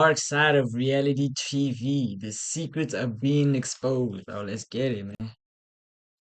dark side of reality TV. The secrets are being exposed. Oh, let's get it, man.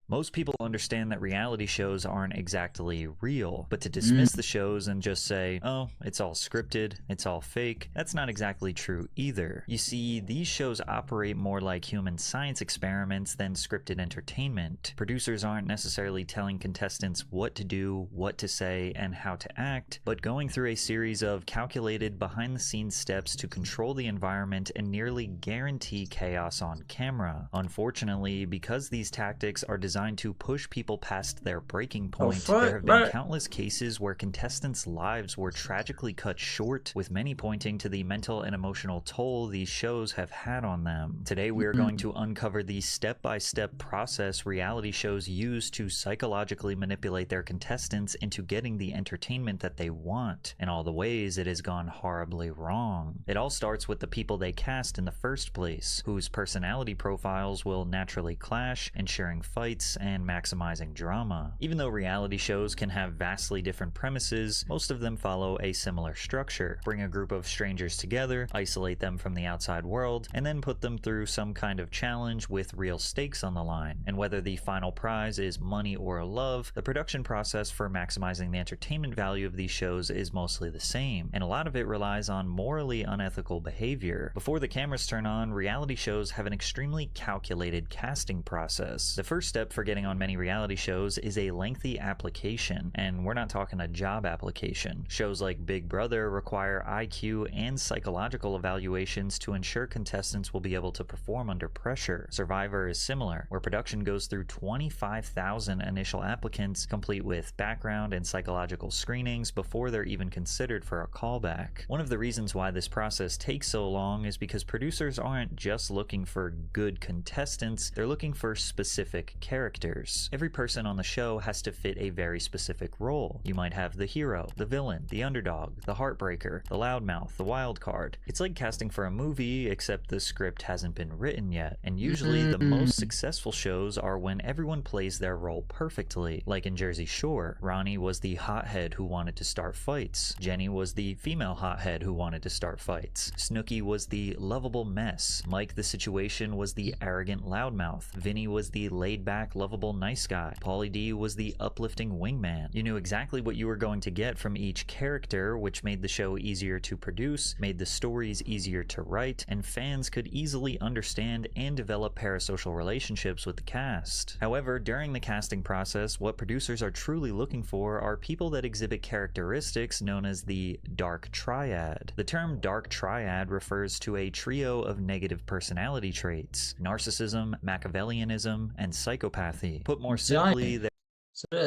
Most people understand that reality shows aren't exactly real, but to Mm. dismiss the shows and just say, oh, it's all scripted, it's all fake, that's not exactly true either. You see, these shows operate more like human science experiments than scripted entertainment. Producers aren't necessarily telling contestants what to do, what to say, and how to act, but going through a series of calculated behind-the-scenes steps to control the environment and nearly guarantee chaos on camera. Unfortunately, because these tactics are designed to push people past their breaking Oh point, there fuck, have been bro. countless cases where contestants' lives were tragically cut short, with many pointing to the mental and emotional toll these shows have had on them. Today we are going Mm. to uncover the step-by-step process reality shows use to psychologically manipulate their contestants into getting the entertainment that they want, and all the ways it has gone horribly wrong. It all starts with the people they cast in the first place, whose personality profiles will naturally clash, ensuring fights and maximizing drama. Even though reality shows can have vastly different premises, most of them follow a similar structure. Bring a group of strangers together, isolate them from the outside world, and then put them through some kind of challenge with real stakes on the line. And whether the final prize is money or love, the production process for maximizing the entertainment value of these shows is mostly the same, and a lot of it relies on morally unethical behavior. Before the cameras turn on, reality shows have an extremely calculated casting process. The first step for getting on many reality shows is a lengthy application, and we're not talking a job application. Shows like Big Brother require IQ and psychological evaluations to ensure contestants will be able to perform under pressure. Survivor is similar, where production goes through 25,000 initial applicants, complete with background and psychological screenings before they're even considered for a callback. One of the reasons why this process takes so long is because producers aren't just looking for good contestants, they're looking for specific characters. Every person on the show has to fit a very specific role. You might have the hero, the villain, the underdog, the heartbreaker, the loudmouth, the wild card. It's like casting for a movie, except the script hasn't been written yet. And usually the most Mm. successful shows are when everyone plays their role perfectly. Like in Jersey Shore, Ronnie was the hothead who wanted to start fights. Jenny was the female hothead who wanted to start fights. Snooki was the lovable mess. Mike the Situation was the arrogant loudmouth. Vinny was the laid-back, lovable nice guy. Pauly D was the uplifting wingman. You knew exactly what you were going to get from each character, which made the show easier to produce, made the stories easier to write, and fans could easily understand and develop parasocial relationships with the cast. However, during the casting process, what producers are truly looking for are people that exhibit characteristics known as the dark triad. The term dark triad refers to a trio of negative personality traits: narcissism, Machiavellianism, and psychopathy. Put more simply, Giant.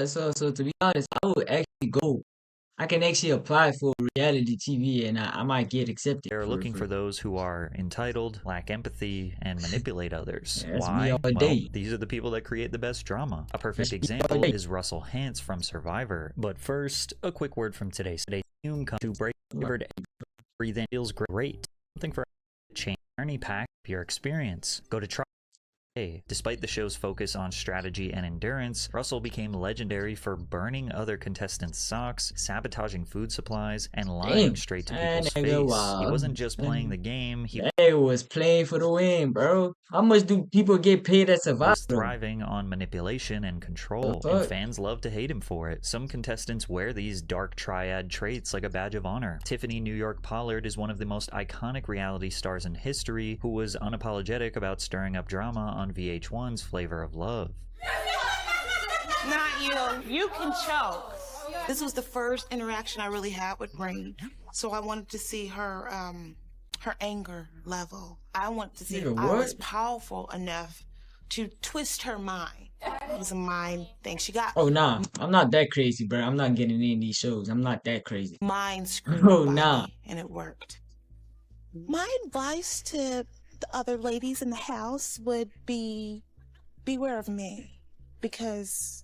So to be honest, I would actually go. I can actually apply for reality TV, and I might get accepted they're for looking for. for those who are entitled, lack empathy, and manipulate others. Yeah, that's me all Why? Well, day. these are the people that create the best drama. A perfect That's me all example day. is Russell Hantz from Survivor. But first, a quick word from today's Hume comes to break flavored breathe in feels great. Something for a change journey pack your experience. Go to try. Despite the show's focus on strategy and endurance, Russell became legendary for burning other contestants' socks, sabotaging food supplies, and lying Damn, straight to that people's nigga face. He wild. wasn't just playing the game, he They was playing for the win, bro. How much do people get paid at Survivor was though? thriving on manipulation and The control, and fuck? fans love to hate him for it. Some contestants wear these dark triad traits like a badge of honor. Tiffany New York Pollard is one of the most iconic reality stars in history who was unapologetic about stirring up drama on VH1's Flavor of Love. Not you. You can choke. This was the first interaction I really had with Rain, so I wanted to see her anger level. I wanted to see Nigga, if I was what? powerful enough to twist her mind. It was a mind thing. She got Oh nah, I'm not that crazy, bro. I'm not getting in these shows. I'm not that crazy. mind screwed Oh by nah. me, and it worked. My advice to the other ladies in the house would be beware of me, because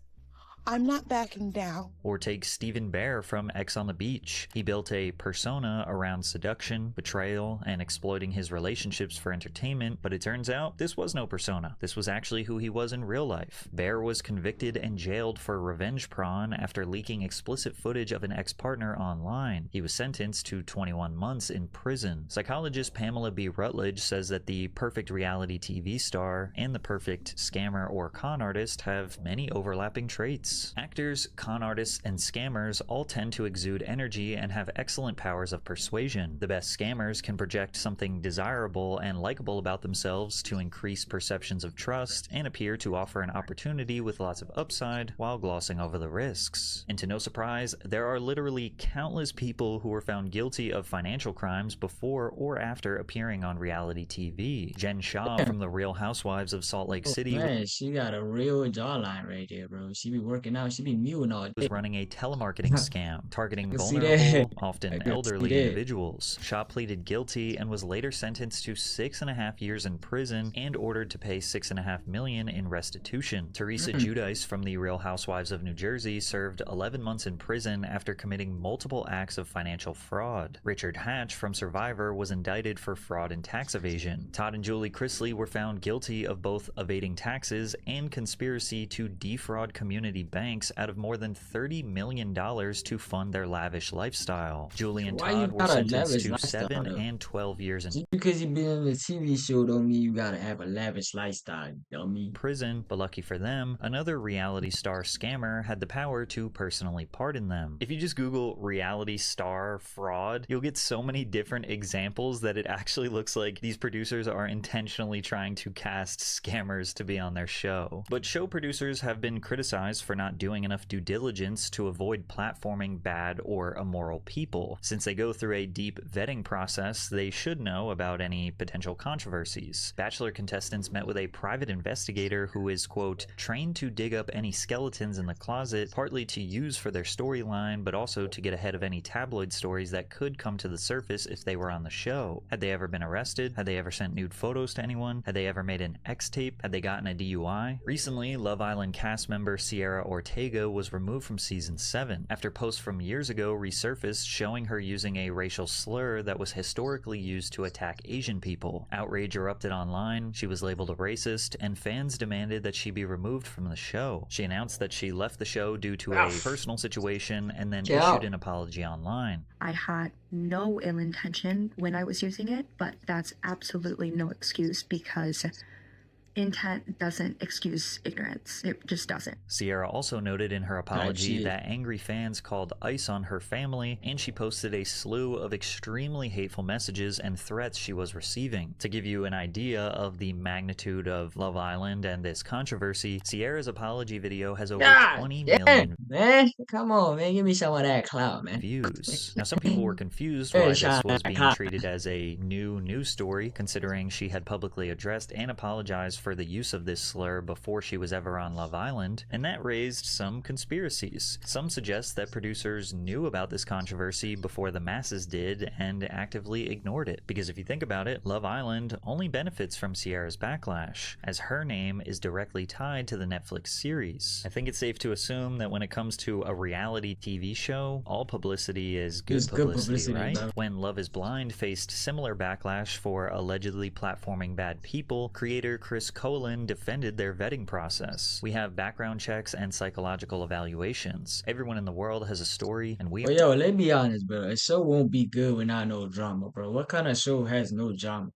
I'm not backing down. Or take Stephen Bear from X on the Beach. He built a persona around seduction, betrayal, and exploiting his relationships for entertainment, but it turns out this was no persona. This was actually who he was in real life. Bear was convicted and jailed for revenge porn after leaking explicit footage of an ex-partner online. He was sentenced to 21 months in prison. Psychologist Pamela B. Rutledge says that the perfect reality TV star and the perfect scammer or con artist have many overlapping traits. Actors, con artists, and scammers all tend to exude energy and have excellent powers of persuasion. The best scammers can project something desirable and likable about themselves to increase perceptions of trust and appear to offer an opportunity with lots of upside while glossing over the risks. And to no surprise, there are literally countless people who were found guilty of financial crimes before or after appearing on reality TV. Jen Shaw from The Real Housewives of Salt Lake City Man, she got a real jawline right there, bro. She be working out. She be mewing all day. was running a telemarketing scam targeting can see vulnerable, that. I often can see elderly that. individuals. Shaw pleaded guilty and was later sentenced to 6.5 years in prison and ordered to pay $6.5 million in restitution. Teresa Giudice from The Real Housewives of New Jersey served 11 months in prison after committing multiple acts of financial fraud. Richard Hatch from Survivor was indicted for fraud and tax evasion. Todd and Julie Chrisley were found guilty of both evading taxes and conspiracy to defraud community banks out of more than $30 million to fund their lavish lifestyle. Julie and Why you Todd were got a sentenced lavish to lifestyle, 7 though? and 12 years in Just because you been on a TV show don't mean you gotta have a lavish lifestyle, dummy. prison, but lucky for them, another reality star scammer had the power to personally pardon them. If you just Google reality star fraud, you'll get so many different examples that it actually looks like these producers are intentionally trying to cast scammers to be on their show. But show producers have been criticized for not doing enough due diligence to avoid platforming bad or immoral people. Since they go through a deep vetting process, they should know about any potential controversies. Bachelor contestants met with a private investigator who is, quote, trained to dig up any skeletons in the closet, partly to use for their storyline, but also to get ahead of any tabloid stories that could come to the surface if they were on the show. Had they ever been arrested? Had they ever sent nude photos to anyone? Had they ever made an X tape? Had they gotten a DUI? Recently, Love Island cast member Sierra Ortega was removed from season 7 after posts from years ago resurfaced showing her using a racial slur that was historically used to attack Asian people. Outrage erupted online, she was labeled a racist, and fans demanded that she be removed from the show. She announced that she left the show due to a personal situation and then issued an apology online. I had no ill intention when I was using it, but that's absolutely no excuse because intent doesn't excuse ignorance. It just doesn't. Sierra also noted in her apology that angry fans called ICE on her family, and she posted a slew of extremely hateful messages and threats she was receiving. To give you an idea of the magnitude of Love Island and this controversy, Sierra's apology video has over 20 million man. Come on, man. Give me some of that clout, man. views. Now, some people were confused why this was being treated as a new news story, considering she had publicly addressed and apologized for the use of this slur before she was ever on Love Island, and that raised some conspiracies. Some suggest that producers knew about this controversy before the masses did and actively ignored it. Because if you think about it, Love Island only benefits from Sierra's backlash, as her name is directly tied to the Netflix series. I think it's safe to assume that when it comes to a reality TV show, all publicity is good publicity, right? Bro. When Love is Blind faced similar backlash for allegedly platforming bad people, creator Chris Colin defended their vetting process. We have background checks and psychological evaluations. Everyone in the world has a story, and we Well, yo, let's be honest, bro. A show won't be good without no drama, bro. What kind of show has no drama?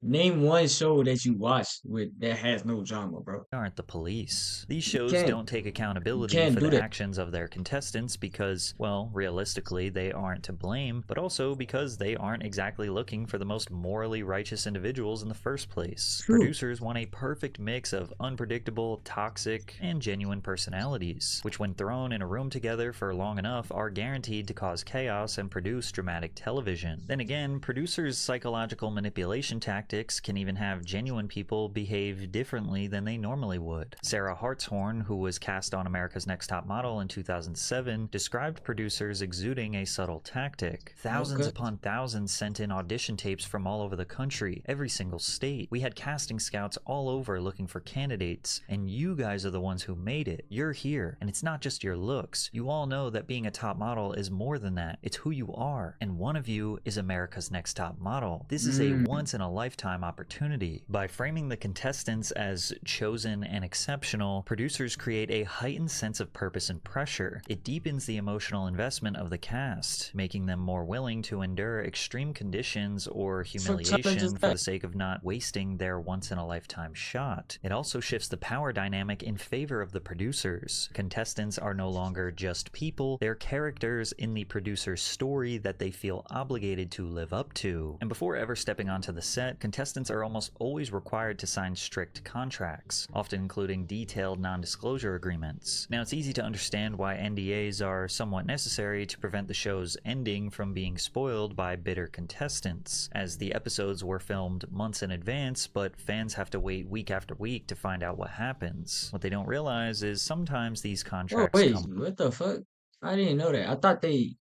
Name one show that you watched that has no drama, bro. aren't the police. These shows can't- don't take accountability can't for do the that. actions of their contestants because, well, realistically, they aren't to blame, but also because they aren't exactly looking for the most morally righteous individuals in the first place. True. Producers want a perfect mix of unpredictable, toxic, and genuine personalities, which when thrown in a room together for long enough are guaranteed to cause chaos and produce dramatic television. Then again, producers' psychological manipulation tactics tactics can even have genuine people behave differently than they normally would. Sarah Hartshorn, who was cast on America's Next Top Model in 2007, described producers exuding a subtle tactic. Thousands Okay. upon thousands sent in audition tapes from all over the country, every single state. We had casting scouts all over looking for candidates, and you guys are the ones who made it. You're here, and it's not just your looks. You all know that being a top model is more than that. It's who you are, and one of you is America's Next Top Model. This is a once-in-a-lifetime opportunity. By framing the contestants as chosen and exceptional, producers create a heightened sense of purpose and pressure. It deepens the emotional investment of the cast, making them more willing to endure extreme conditions or humiliation for the sake of not wasting their once-in-a-lifetime shot. It also shifts the power dynamic in favor of the producers. Contestants are no longer just people, they're characters in the producer's story that they feel obligated to live up to. And before ever stepping onto the set, contestants are almost always required to sign strict contracts, often including detailed non-disclosure agreements. Now, it's easy to understand why NDAs are somewhat necessary to prevent the show's ending from being spoiled by bitter contestants, as the episodes were filmed months in advance, but fans have to wait week after week to find out what happens. What they don't realize is sometimes these Oh contracts wait, come what the fuck? I didn't know that. I thought they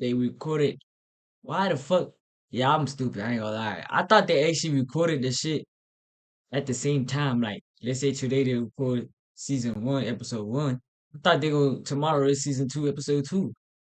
recorded. Why the fuck? Yeah, I'm stupid. I ain't gonna lie. I thought they actually recorded the shit at the same time. Like, let's say today they record season 1, episode 1. I thought they go tomorrow is season 2, episode 2.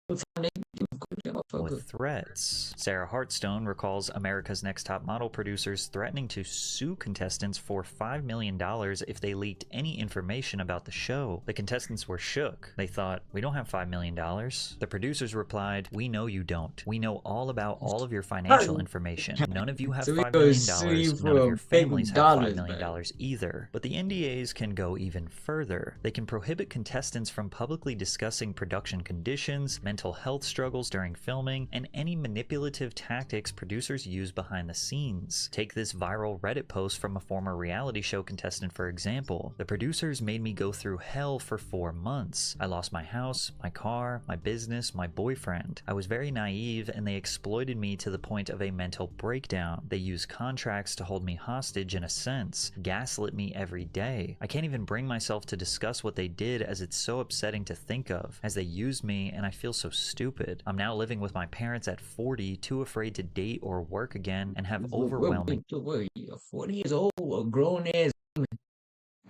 What time they record that with motherfucker? threats. Sarah Hartstone recalls America's Next Top Model producers threatening to sue contestants for $5 million if they leaked any information about the show. The contestants were shook. They thought, we don't have $5 million. The producers replied, we know you don't. We know all about all of your financial information. None of you have So we $5 gonna sue you million. None of your for fake families have $5 dollars, million man. either. But the NDAs can go even further. They can prohibit contestants from publicly discussing production conditions, mental health struggles during filming, and any manipulative tactics producers use behind the scenes. Take this viral Reddit post from a former reality show contestant, for example. The producers made me go through hell for 4 months. I lost my house, my car, my business, my boyfriend. I was very naive, and they exploited me to the point of a mental breakdown. They used contracts to hold me hostage in a sense, gaslit me every day. I can't even bring myself to discuss what they did, as it's so upsetting to think of, as they used me and I feel so stupid. I'm now living with my parents at 40, too afraid to date or work again, and have overwhelming 40 years old, a grown ass woman.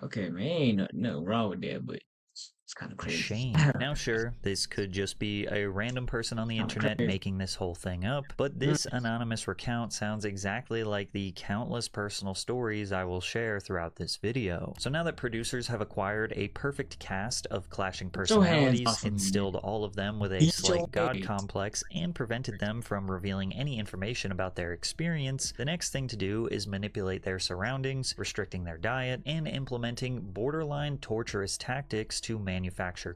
Okay, man, ain't nothing wrong with that, but it's kind of crazy. shame. Now sure, this could just be a random person on the internet making this whole thing up, but this anonymous recount sounds exactly like the countless personal stories I will share throughout this video. So now that producers have acquired a perfect cast of clashing personalities, instilled all of them with a slight god complex, and prevented them from revealing any information about their experience, the next thing to do is manipulate their surroundings, restricting their diet, and implementing borderline torturous tactics to manufacture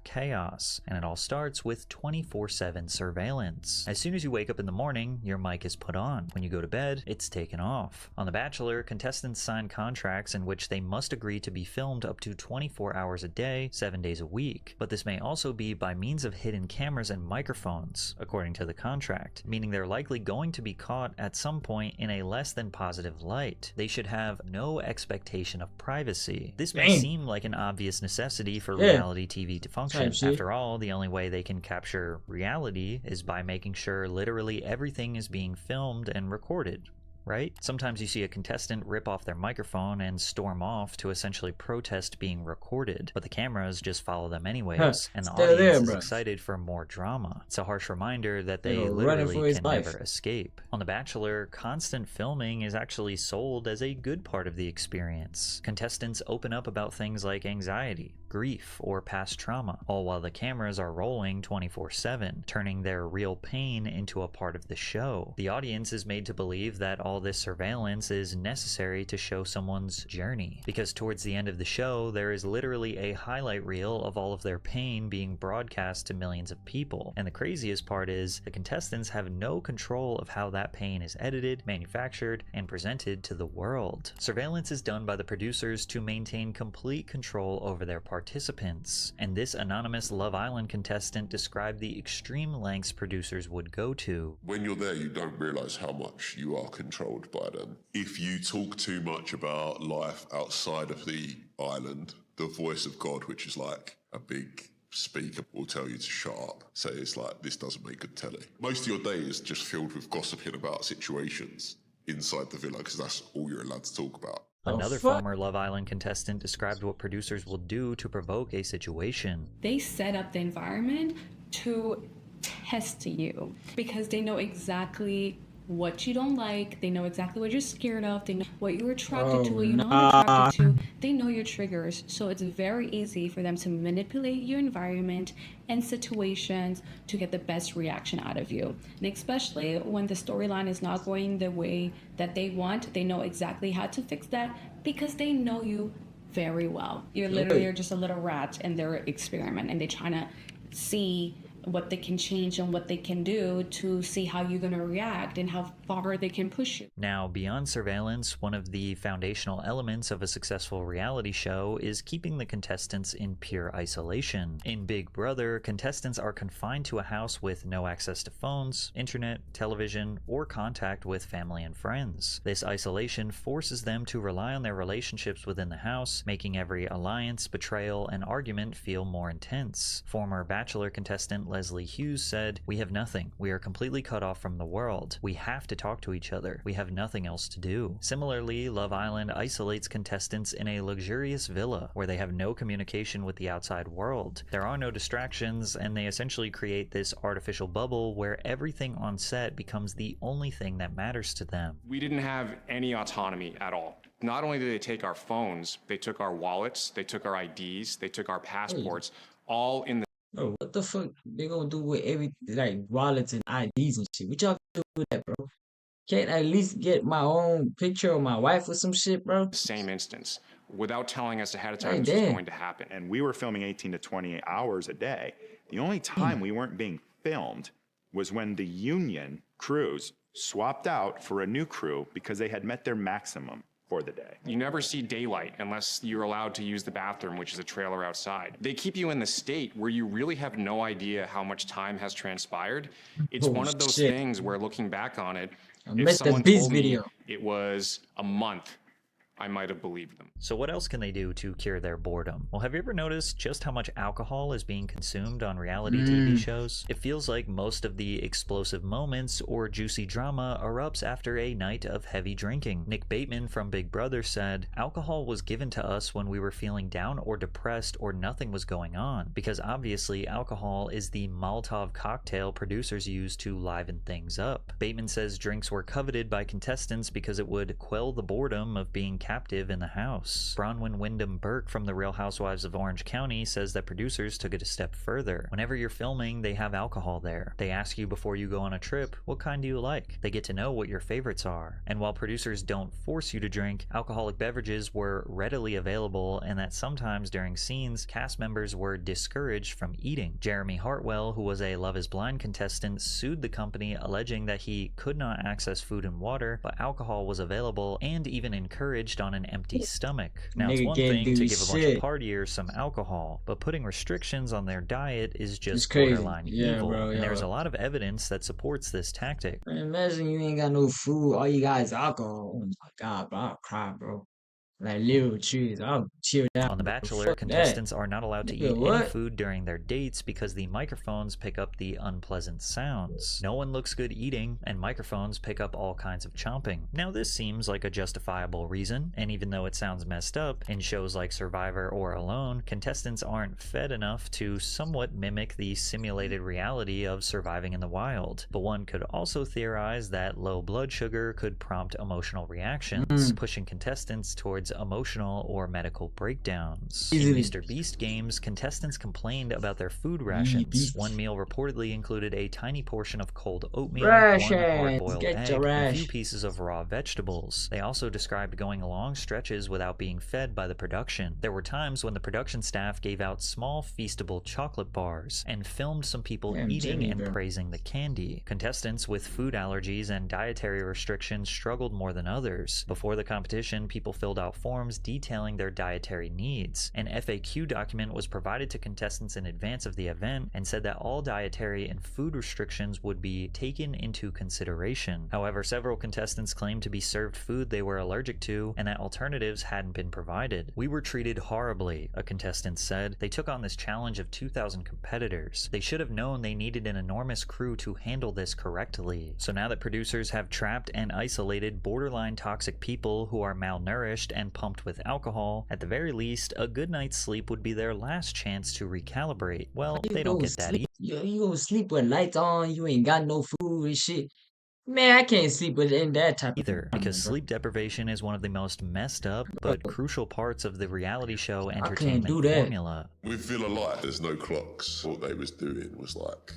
chaos. And it all starts with 24/7 surveillance. As soon as you wake up in the morning, your mic is put on. When you go to bed, it's taken off. On The Bachelor, contestants sign contracts in which they must agree to be filmed up to 24 hours a day, 7 days a week. But this may also be by means of hidden cameras and microphones, according to the contract, meaning they're likely going to be caught at some point in a less than positive light. They should have no expectation of privacy. This may seem like an obvious necessity for reality TV to function. After all, the only way they can capture reality is by making sure literally everything is being filmed and recorded. Right? Sometimes you see a contestant rip off their microphone and storm off to essentially protest being recorded, but the cameras just follow them anyways, and the audience is excited for more drama. It's a harsh reminder that they literally can never escape. On The Bachelor, constant filming is actually sold as a good part of the experience. Contestants open up about things like anxiety, grief, or past trauma, all while the cameras are rolling 24/7, turning their real pain into a part of the show. The audience is made to believe that all this surveillance is necessary to show someone's journey, because towards the end of the show, there is literally a highlight reel of all of their pain being broadcast to millions of people. And the craziest part is, the contestants have no control of how that pain is edited, manufactured, and presented to the world. Surveillance is done by the producers to maintain complete control over their participants. participants. And this anonymous Love Island contestant described the extreme lengths producers would go to. When you're there, you don't realise how much you are controlled by them. If you talk too much about life outside of the island, the voice of God, which is like a big speaker, will tell you to shut up. So it's like, this doesn't make good telly. Most of your day is just filled with gossiping about situations inside the villa, because that's all you're allowed to talk about. Another former Love Island contestant described what producers will do to provoke a situation. They set up the environment to test you because they know exactly what you don't like, they know exactly what you're scared of, they know what you're attracted to, what you're not attracted to, they know your triggers, so it's very easy for them to manipulate your environment and situations to get the best reaction out of you. And especially when the storyline is not going the way that they want, they know exactly how to fix that because they know you very well. You're just a little rat in their experiment, and they're trying to see what they can change and what they can do to see how you're going to react and how far they can push you. Now, beyond surveillance, one of the foundational elements of a successful reality show is keeping the contestants in pure isolation. In Big Brother, contestants are confined to a house with no access to phones, internet, television, or contact with family and friends. This isolation forces them to rely on their relationships within the house, making every alliance, betrayal, and argument feel more intense. Former Bachelor contestant Leslie Hughes said, "We have nothing. We are completely cut off from the world. We have to talk to each other. We have nothing else to do." Similarly, Love Island isolates contestants in a luxurious villa where they have no communication with the outside world. There are no distractions, and they essentially create this artificial bubble where everything on set becomes the only thing that matters to them. We didn't have any autonomy at all. Not only did they take our phones, they took our wallets, they took our IDs, they took our passports, all in the Bro, what the fuck they gonna do with like wallets and IDs and shit? What y'all do with that, bro? Can't I at least get my own picture of my wife or some shit, bro? same instance without telling us ahead of time Hey, this was damn. going to happen. And we were filming 18 to 20 hours a day. The only time we weren't being filmed was when the union crews swapped out for a new crew because they had met their maximum for the day. You never see daylight unless you're allowed to use the bathroom, which is a trailer outside. They keep you in the state where you really have no idea how much time has transpired. It's Oh, one of those shit. things where, looking back on it, I if missed the someone Beast told me video. it was a month, I might have believed them. So what else can they do to cure their boredom? Well, have you ever noticed just how much alcohol is being consumed on reality TV shows? It feels like most of the explosive moments or juicy drama erupts after a night of heavy drinking. Nick Bateman from Big Brother said, "Alcohol was given to us when we were feeling down or depressed or nothing was going on, because obviously alcohol is the Molotov cocktail producers use to liven things up." Bateman says drinks were coveted by contestants because it would quell the boredom of being captive in the house. Bronwyn Wyndham Burke from The Real Housewives of Orange County says that producers took it a step further. Whenever you're filming, they have alcohol there. They ask you before you go on a trip, what kind do you like? They get to know what your favorites are. And while producers don't force you to drink, alcoholic beverages were readily available, and that sometimes during scenes, cast members were discouraged from eating. Jeremy Hartwell, who was a Love is Blind contestant, sued the company alleging that he could not access food and water, but alcohol was available and even encouraged on an empty stomach. Now, it's Nigga one can't thing do to give a bunch shit. of partiers some alcohol, but putting restrictions on their diet is just crazy. borderline Yeah, evil, bro, and there's yeah. a lot of evidence that supports this tactic. Man, imagine you ain't got no food, all you got is alcohol. Oh my god, bro, I'll cry, bro. Like little cheese, I'll chill down. On The bro. Bachelor, Fuck contestants that. are not allowed to Nigga, eat any what? food during their dates because the microphones pick up the unpleasant sounds. No one looks good eating, and microphones pick up all kinds of chomping. Now, this seems like a justifiable reason, and even though it sounds messed up, in shows like Survivor or Alone, contestants aren't fed enough to somewhat mimic the simulated reality of surviving in the wild. But one could also theorize that low blood sugar could prompt emotional reactions, pushing contestants towards emotional or medical breakdowns. In Easily. Mr. Beast games, contestants complained about their food rations. Beast. One meal reportedly included a tiny portion of cold oatmeal, Rations, one hard-boiled get egg, your and a few rash. pieces of raw vegetables. They also described going long stretches without being fed by the production. There were times when the production staff gave out small feastable chocolate bars and filmed some people Damn, eating Jimmy, and bro. praising the candy. Contestants with food allergies and dietary restrictions struggled more than others. Before the competition, people filled out forms detailing their dietary needs. An FAQ document was provided to contestants in advance of the event and said that all dietary and food restrictions would be taken into consideration. However, several contestants claimed to be served food they were allergic to and that alternatives hadn't been provided. "We were treated horribly," a contestant said. "They took on this challenge of 2,000 competitors. They should have known they needed an enormous crew to handle this correctly." So now that producers have trapped and isolated borderline toxic people who are malnourished and pumped with alcohol, at the very least, a good night's sleep would be their last chance to recalibrate. Well, they don't get that either. You gonna sleep with lights on, you ain't got no food and shit. Man, I can't sleep within that type of Because environment, bro. sleep deprivation is one of the most messed up but crucial parts of the reality show can't do entertainment that. formula. With Villa Light, there's no clocks. What they was doing was like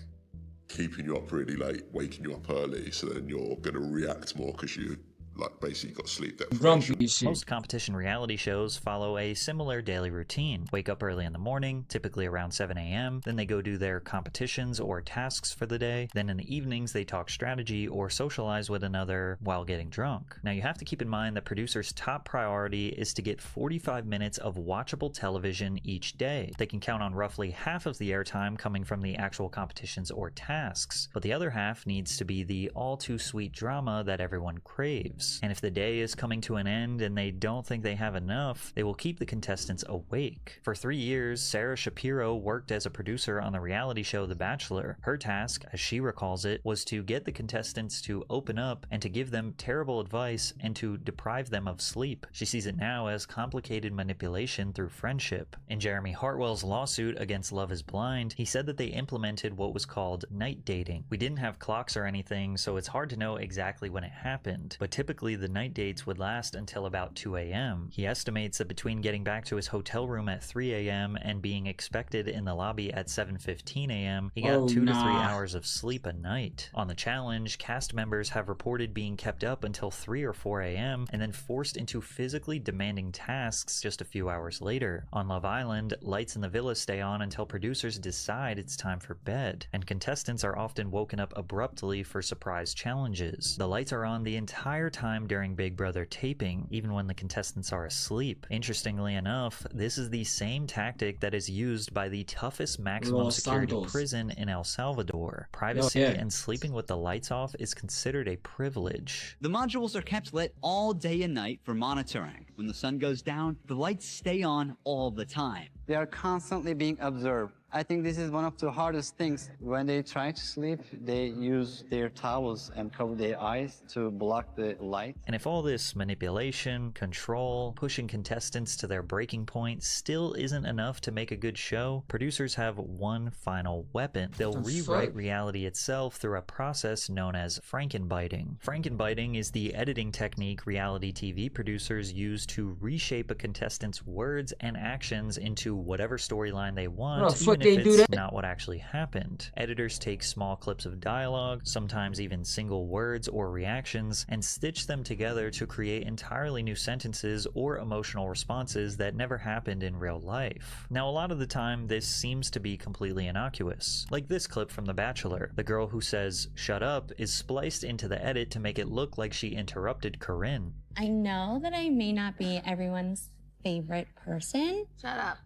keeping you up really late, waking you up early, so then you're gonna react more because you like basically got sleep deprivation. Grumpy shit. Most competition reality shows follow a similar daily routine. Wake up early in the morning, typically around 7 a.m., then they go do their competitions or tasks for the day. Then in the evenings, they talk strategy or socialize with another while getting drunk. Now you have to keep in mind that producers' top priority is to get 45 minutes of watchable television each day. They can count on roughly half of the airtime coming from the actual competitions or tasks, but the other half needs to be the all-too-sweet drama that everyone craves. And if the day is coming to an end and they don't think they have enough, they will keep the contestants awake. For 3 years, Sarah Shapiro worked as a producer on the reality show The Bachelor. Her task, as she recalls it, was to get the contestants to open up and to give them terrible advice and to deprive them of sleep. She sees it now as complicated manipulation through friendship. In Jeremy Hartwell's lawsuit against Love is Blind, he said that they implemented what was called night dating. "We didn't have clocks or anything, so it's hard to know exactly when it happened, but typically the night dates would last until about 2 a.m. He estimates that between getting back to his hotel room at 3 a.m. and being expected in the lobby at 7:15 a.m., he got 2 to 3 hours of sleep a night. On the challenge, cast members have reported being kept up until 3 or 4 a.m. and then forced into physically demanding tasks just a few hours later. On Love Island, lights in the villa stay on until producers decide it's time for bed, and contestants are often woken up abruptly for surprise challenges. The lights are on the entire time during Big Brother taping, even when the contestants are asleep. Interestingly enough, this is the same tactic that is used by the toughest maximum Los security Santos. prison in El Salvador. Privacy and sleeping with the lights off is considered a privilege. The modules are kept lit all day and night for monitoring. When the sun goes down, the lights stay on all the time. They are constantly being observed. I think this is one of the hardest things. When they try to sleep, they use their towels and cover their eyes to block the light. And if all this manipulation, control, pushing contestants to their breaking point still isn't enough to make a good show, producers have one final weapon. They'll rewrite reality itself through a process known as frankenbiting. Frankenbiting is the editing technique reality TV producers use to reshape a contestant's words and actions into whatever storyline they want, even if it's not what actually happened. Editors take small clips of dialogue, sometimes even single words or reactions, and stitch them together to create entirely new sentences or emotional responses that never happened in real life. Now, a lot of the time, this seems to be completely innocuous. Like this clip from The Bachelor. The girl who says, "shut up," is spliced into the edit to make it look like she interrupted Corinne. I know that I may not be everyone's favorite person. Shut up.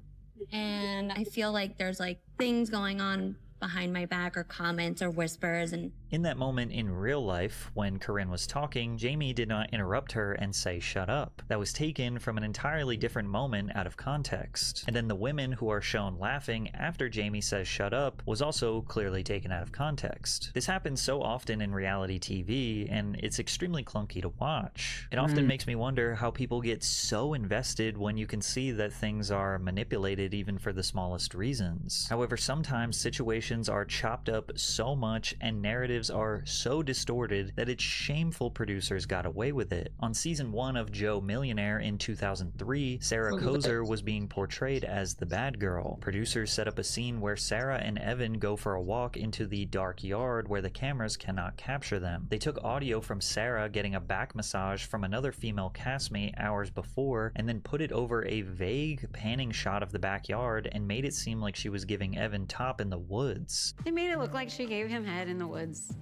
And I feel like there's like things going on behind my back or comments or whispers. And in that moment in real life, when Corinne was talking, Jamie did not interrupt her and say shut up. That was taken from an entirely different moment out of context. And then the women who are shown laughing after Jamie says shut up was also clearly taken out of context. This happens so often in reality TV, and it's extremely clunky to watch. It often makes me wonder how people get so invested when you can see that things are manipulated even for the smallest reasons. However, sometimes situations are chopped up so much and narratives are so distorted that it's shameful producers got away with it. On season 1 of Joe Millionaire in 2003, Sarah Kozer was being portrayed as the bad girl. Producers set up a scene where Sarah and Evan go for a walk into the dark yard where the cameras cannot capture them. They took audio from Sarah getting a back massage from another female castmate hours before and then put it over a vague panning shot of the backyard and made it seem like she was giving Evan top in the woods. They made it look like she gave him head in the woods.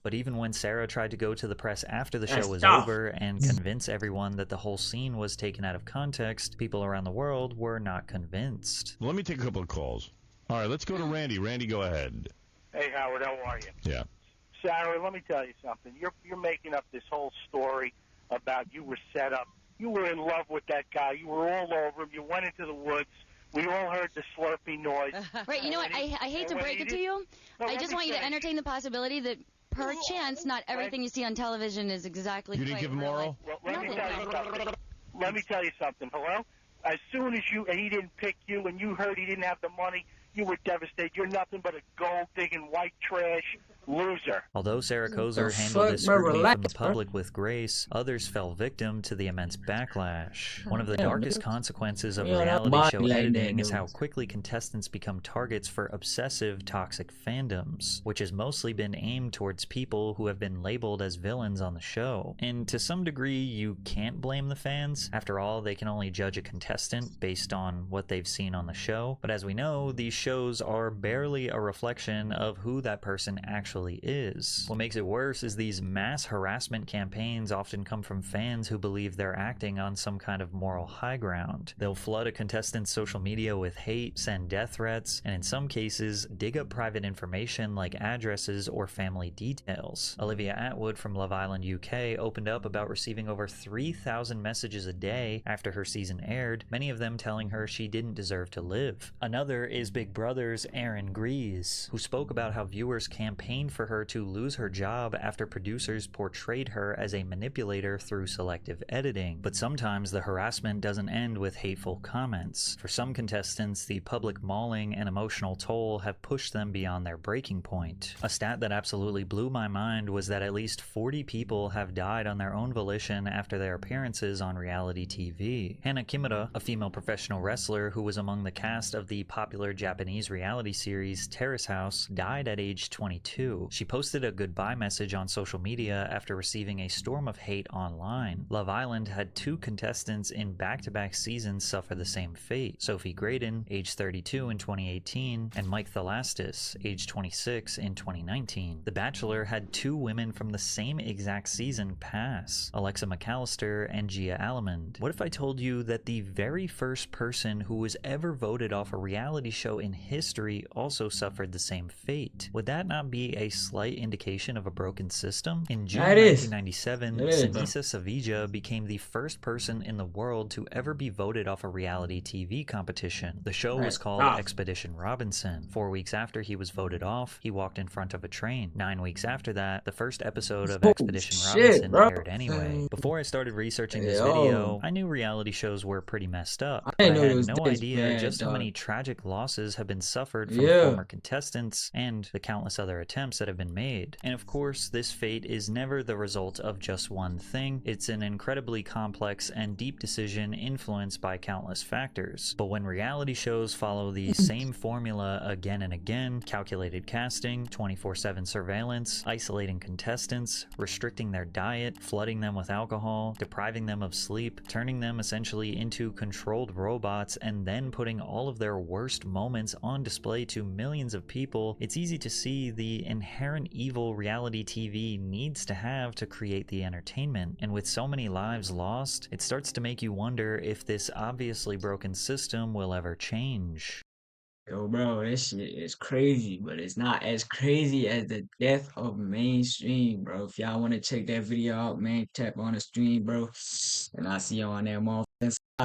But even when Sarah tried to go to the press after the show That's was tough. over and convince everyone that the whole scene was taken out of context, people around the world were not convinced. Let me take a couple of calls. All right, let's go to Randy. Randy, go ahead. Hey, Howard, how are you? Yeah. Sarah, let me tell you something. You're making up this whole story about you were set up. You were in love with that guy. You were all over him. You went into the woods. We all heard the slurpy noise. Right, you know what? I hate to break it to you. I just want you to entertain the possibility that perchance not everything you see on television is exactly You didn't give him oral? Well, let me tell you something. Hello? As soon as he didn't pick you and you heard he didn't have the money, you were devastated. You're nothing but a gold-digging white trash loser. Although Sarah Kozer handled this scrutiny from the public with grace, others fell victim to the immense backlash. One of the darkest consequences of reality show editing is how quickly contestants become targets for obsessive, toxic fandoms, which has mostly been aimed towards people who have been labeled as villains on the show. And to some degree, you can't blame the fans. After all, they can only judge a contestant based on what they've seen on the show. But as we know, these shows are barely a reflection of who that person actually is. What makes it worse is these mass harassment campaigns often come from fans who believe they're acting on some kind of moral high ground. They'll flood a contestant's social media with hate, send death threats, and in some cases, dig up private information like addresses or family details. Olivia Atwood from Love Island UK opened up about receiving over 3,000 messages a day after her season aired, many of them telling her she didn't deserve to live. Another is Big Brother's Erin Grease, who spoke about how viewers campaigned for her to lose her job after producers portrayed her as a manipulator through selective editing. But sometimes the harassment doesn't end with hateful comments. For some contestants, the public mauling and emotional toll have pushed them beyond their breaking point. A stat that absolutely blew my mind was that at least 40 people have died on their own volition after their appearances on reality TV. Hana Kimura, a female professional wrestler who was among the cast of the popular Japanese reality series Terrace House, died at age 22. She posted a goodbye message on social media after receiving a storm of hate online. Love Island had 2 contestants in back-to-back seasons suffer the same fate: Sophie Graydon, age 32 in 2018, and Mike Thelastis, age 26 in 2019. The Bachelor had 2 women from the same exact season pass: Alexa McAllister and Gia Allemand. What if I told you that the very first person who was ever voted off a reality show in history also suffered the same fate? Would that not be a slight indication of a broken system? In June 1997, Sinisa Savija became the first person in the world to ever be voted off a reality TV competition. The show was called Expedition Robinson. 4 weeks after he was voted off, he walked in front of a train. 9 weeks after that, the first episode of Expedition Robinson aired anyway. Before I started researching this video, I knew reality shows were pretty messed up. I had no idea just how many tragic losses have been suffered from former contestants and the countless other attempts that have been made. And of course, this fate is never the result of just one thing. It's an incredibly complex and deep decision influenced by countless factors. But when reality shows follow the same formula again and again, calculated casting, 24/7 surveillance, isolating contestants, restricting their diet, flooding them with alcohol, depriving them of sleep, turning them essentially into controlled robots, and then putting all of their worst moments on display to millions of people, it's easy to see the inherent evil reality TV needs to have to create the entertainment. And with so many lives lost, it starts to make you wonder if this obviously broken system will ever change. Yo, bro, this shit is crazy, but it's not as crazy as the death of mainstream, bro. If y'all want to check that video out, man, tap on the stream, bro. And I'll see you on that motherfucker.